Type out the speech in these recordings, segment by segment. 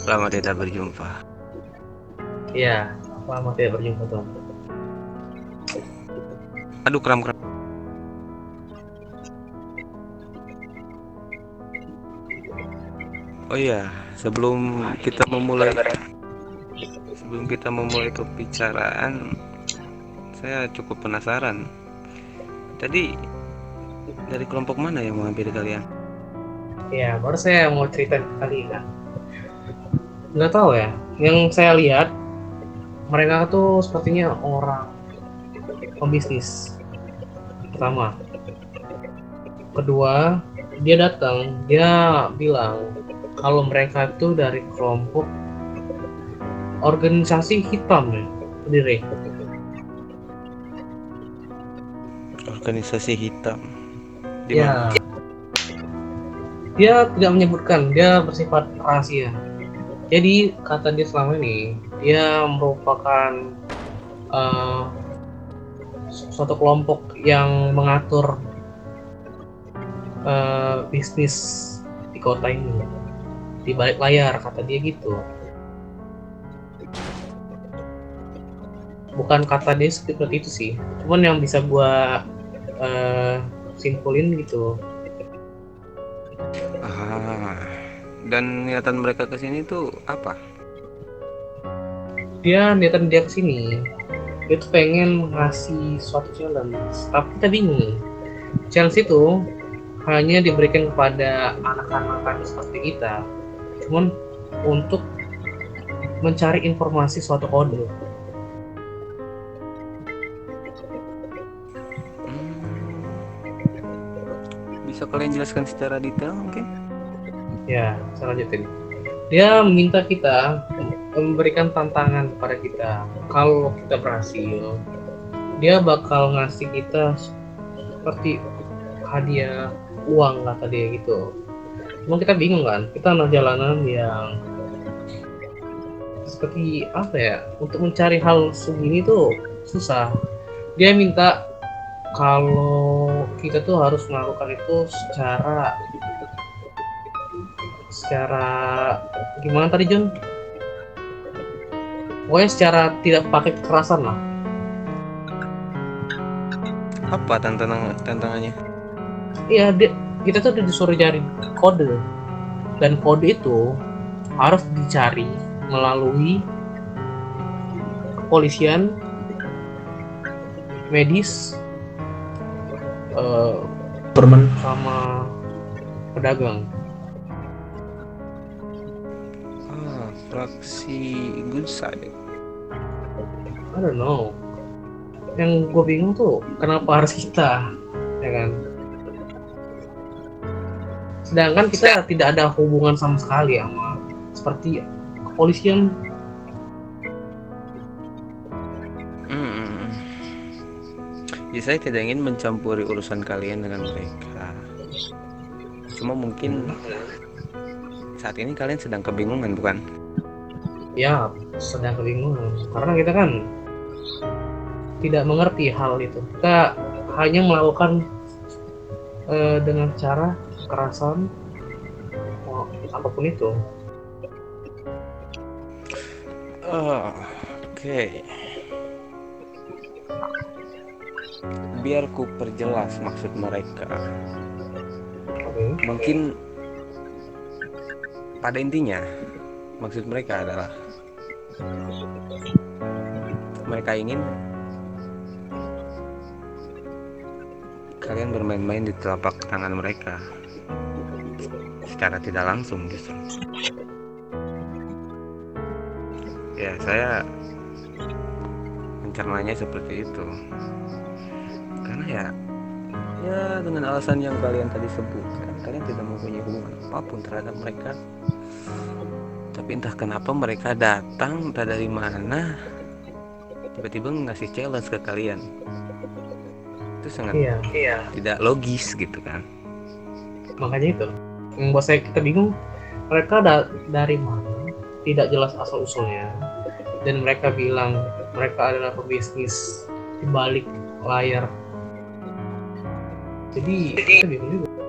Lama tidak berjumpa. Iya, lama tidak berjumpa tuh. Aduh, kram. Oh iya, sebelum kita memulai pembicaraan, saya cukup penasaran. Tadi dari kelompok mana yang menghampiri kalian? Ya, baru saya mau cerita ke kali kan. Nggak tahu ya, yang saya lihat mereka tuh sepertinya orang pembisnis. Pertama, kedua, dia datang, dia bilang kalau mereka itu dari kelompok organisasi hitam ya, sendiri. Organisasi hitam. Di mana? Ya, dia tidak menyebutkan, dia bersifat rahasia. Jadi kata dia selama ini, dia merupakan eh, suatu kelompok yang mengatur bisnis di kota ini di balik layar, kata dia gitu. Bukan kata dia seperti itu sih, cuman yang bisa gua uh, simpulin gitu. Ah, dan niatan mereka ke sini tuh apa? Niatan dia kesini, dia tuh pengen ngasih suatu challenge, tapi kita bingung. Challenge itu hanya diberikan kepada anak-anak seperti kita, cuman untuk mencari informasi suatu kode. Bisa kalian jelaskan secara detail mungkin? Ya, saya lanjutin. Dia meminta kita memberikan tantangan kepada kita. Kalau kita berhasil, dia bakal ngasih kita seperti hadiah uang, kata dia gitu. Cuma kita bingung kan, kita anak jalanan yang seperti apa ya, untuk mencari hal segini tuh susah. Dia minta kalau kita tuh harus melakukan itu secara gimana tadi Jun? Pokoknya secara tidak pakai kekerasan lah. Apa tantangannya? Iya, kita tuh disuruh cari kode, dan kode itu harus dicari melalui kepolisian, medis, government sama pedagang. Fraksi good side. I don't know. Yang gue bingung tuh kenapa harus kita, ya kan? Sedangkan kita tidak ada hubungan sama sekali sama seperti kepolisian. Ya, saya tidak ingin mencampuri urusan kalian dengan mereka. Cuma mungkin saat ini kalian sedang kebingungan, bukan? Ya, sedang kebingungan karena kita kan tidak mengerti hal itu. Kita hanya melakukan dengan cara kekerasan, apapun itu. Oke. Biar ku perjelas maksud mereka. Mungkin pada intinya maksud mereka adalah mereka ingin kalian bermain-main di telapak tangan mereka secara tidak langsung justru. Ya, saya mencernanya seperti itu karena ya dengan alasan yang kalian tadi sebutkan, kalian tidak mempunyai hubungan apapun terhadap mereka, tapi entah kenapa mereka datang entah dari mana tiba-tiba ngasih challenge ke kalian. Itu sangat tidak logis gitu kan. Makanya itu yang buat kita bingung, mereka dari mana, tidak jelas asal usulnya, dan mereka bilang mereka adalah pebisnis di balik layar. Jadi kita bingung juga.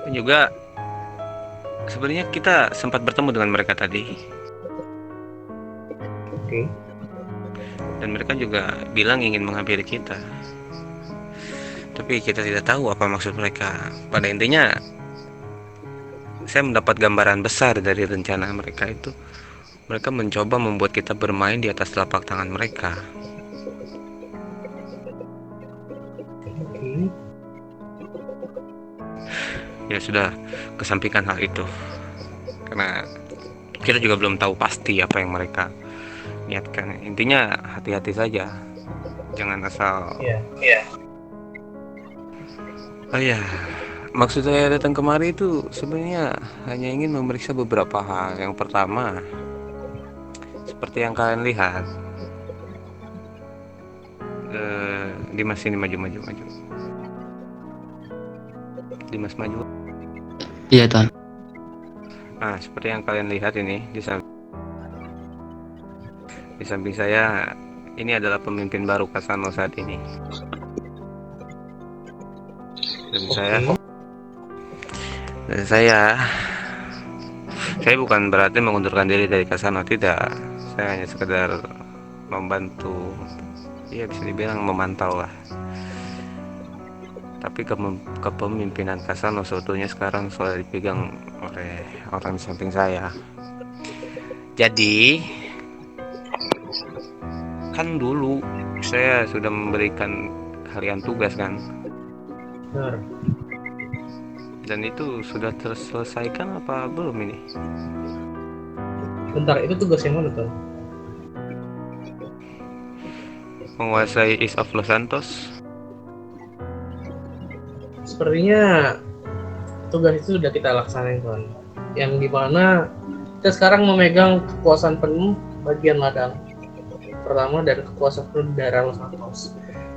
Dan juga sebenarnya kita sempat bertemu dengan mereka tadi, Oke. dan mereka juga bilang ingin menghampiri kita. Tapi kita tidak tahu apa maksud mereka. Pada intinya, saya mendapat gambaran besar dari rencana mereka itu. Mereka mencoba membuat kita bermain di atas telapak tangan mereka. Oke. Ya sudah, kesampingkan hal itu. Karena kita juga belum tahu pasti apa yang mereka niatkan. Intinya hati-hati saja. Jangan asal. Iya. Oh ya, maksud saya datang kemari itu sebenarnya hanya ingin memeriksa beberapa hal. Yang pertama, seperti yang kalian lihat, Dimas ini maju. Dimas maju. Iya, Tuan. Nah, seperti yang kalian lihat ini di samping saya, ini adalah pemimpin baru Kasano saat ini. Dan saya bukan berarti mengundurkan diri dari Kasano, tidak. Saya hanya sekedar membantu, ya bisa dibilang memantau lah. Tapi kepemimpinan Kasano sebetulnya sekarang sudah dipegang oleh orang di samping saya. Jadi kan dulu saya sudah memberikan kalian tugas kan, Benar. dan itu sudah terselesaikan apa belum ini? Bentar, itu tugas yang mana tuh? Menguasai East of Los Santos. Sepertinya tugas itu sudah kita laksanain, Tuan. Yang dimana kita sekarang memegang kekuasaan penuh bagian ladang pertama dan kekuasaan penuh di daerah Los Santos.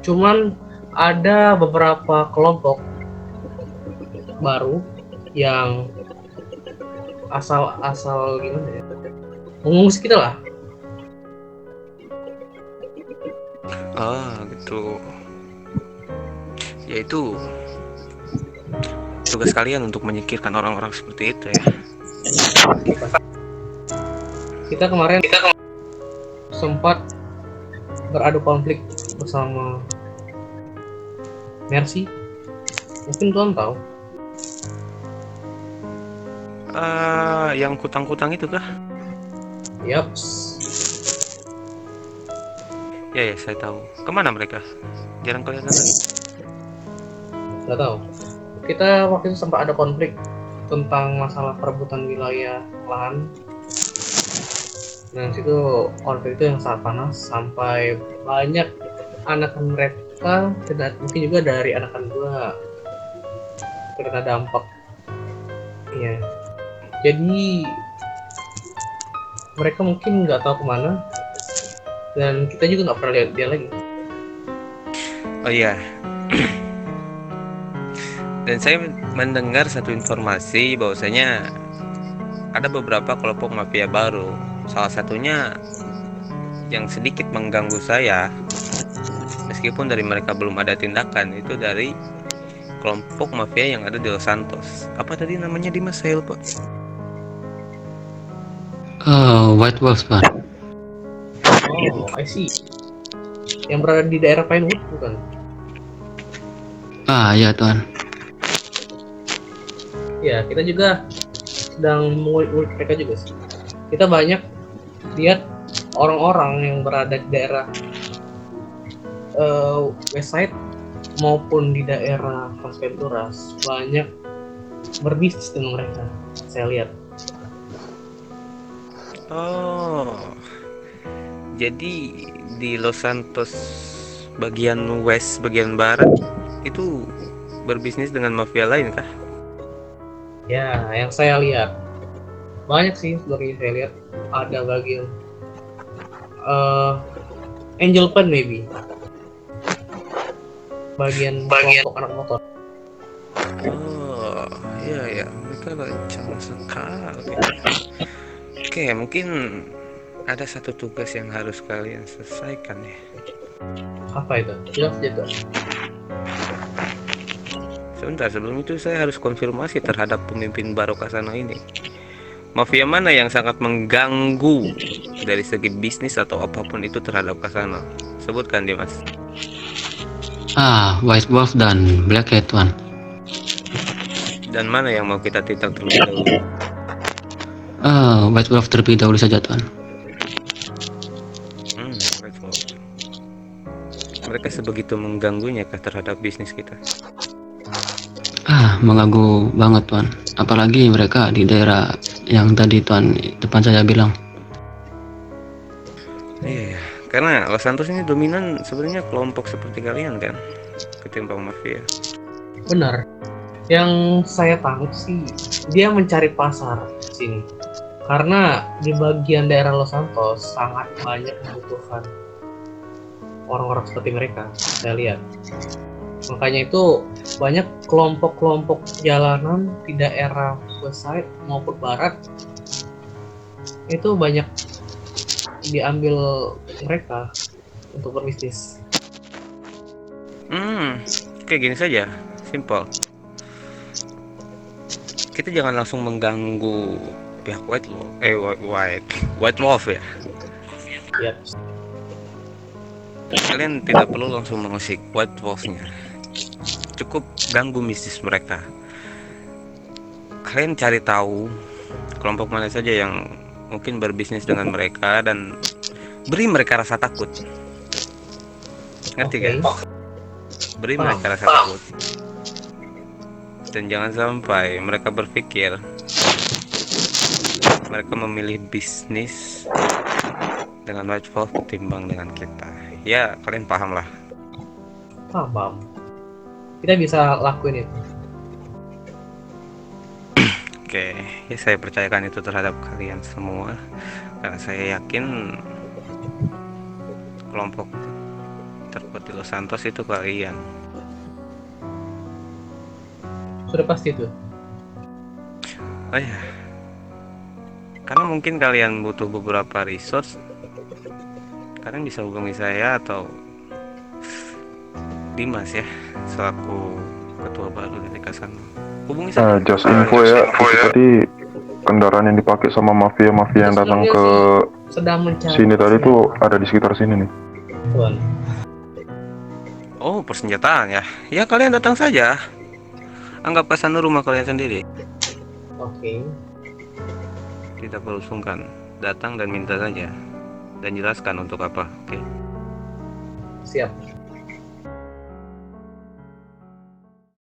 Cuman ada beberapa kelompok baru yang asal gimana ya, mengungsi kita lah. Gitu. Yaitu tugas kalian untuk menyingkirkan orang-orang seperti itu ya. Kita kemarin sempat beradu konflik bersama Mercy. Mungkin Tuan tahu. Yang kutang-kutang itu kah? Yaps. Ya, saya tahu. Kemana mereka? Jarang kelihatan lagi. Nggak tahu. Kita waktu itu sempat ada konflik tentang masalah perebutan wilayah lahan. Dan situ konflik itu yang sangat panas sampai banyak anakan mereka dan mungkin juga dari anakan gua terkena dampak. Iya. Jadi mereka mungkin nggak tahu kemana dan kita juga nggak pernah lihat dia lagi. Oh iya. Dan saya mendengar satu informasi bahwasanya ada beberapa kelompok mafia baru. Salah satunya yang sedikit mengganggu saya, meskipun dari mereka belum ada tindakan, itu dari kelompok mafia yang ada di Los Santos. Apa tadi namanya, Dimas? Saya lupa. White Wolves, Tuan. Oh, I see. Yang berada di daerah Pinewood bukan? Iya, Tuan. Ya, kita juga sedang mengulik mereka juga sih. Kita banyak lihat orang-orang yang berada di daerah Westside maupun di daerah Las Venturas banyak berbisnis dengan mereka. Saya lihat. Oh, jadi di Los Santos bagian west, bagian barat itu berbisnis dengan mafia lain kah? Ya, yang saya lihat banyak sih sebenarnya. Saya lihat ada bagian Angel Pen maybe, bagian kelompok anak motor. Oh, iya, mereka kencang sekali. Oke, mungkin ada satu tugas yang harus kalian selesaikan ya. Apa itu? Jelas juga. Sebentar, sebelum itu saya harus konfirmasi terhadap pemimpin baru Kasano ini. Mafia mana yang sangat mengganggu dari segi bisnis atau apapun itu terhadap Kasano? Sebutkan, Dimas. White Wolf dan Black Cat, Tuan. Dan mana yang mau kita tindak terlebih dahulu? White Wolf terlebih dahulu saja, Tuan. White Wolf. Mereka sebegitu mengganggunya kah terhadap bisnis kita? Mengganggu banget, Tuan. Apalagi mereka di daerah yang tadi Tuan depan saya bilang. Iya, karena Los Santos ini dominan sebenarnya kelompok seperti kalian kan, ketimbang mafia. Benar. Yang saya tangkap sih, dia mencari pasar di sini. Karena di bagian daerah Los Santos sangat banyak membutuhkan orang-orang seperti mereka, saya lihat. Makanya itu banyak kelompok-kelompok jalanan di daerah West Side maupun Barat itu banyak diambil mereka untuk berbisnis. Kayak gini saja, simple. Kita jangan langsung mengganggu pihak White Wolf ya. Ya, Kalian tidak perlu langsung mengusik White Wolf-nya. Cukup ganggu bisnis mereka. Kalian cari tahu kelompok mana saja yang mungkin berbisnis dengan mereka dan beri mereka rasa takut. Ngerti kan? Beri mereka rasa takut. Dan jangan sampai mereka berpikir mereka memilih bisnis dengan White Wolf ketimbang dengan kita. Ya, kalian paham lah. paham. Kita bisa lakuin itu. Oke, ya saya percayakan itu terhadap kalian semua karena saya yakin kelompok terkuat di Los Santos itu kalian. Sudah pasti itu. Oh ya, karena mungkin kalian butuh beberapa resource, kalian bisa hubungi saya atau Dimas ya, selaku ketua baru dari Kasano. Hubungi saya. Just info ya, tadi kendaraan yang dipakai sama mafia-mafia yang datang ke Sedang mencari sini tadi tuh ada di sekitar sini nih. Tuan. Oh, persenjataan ya. Ya, kalian datang saja. Anggap Kasano rumah kalian sendiri. Oke. Tidak perlu sungkan. Datang dan minta saja. Dan jelaskan untuk apa. Oke. Siap.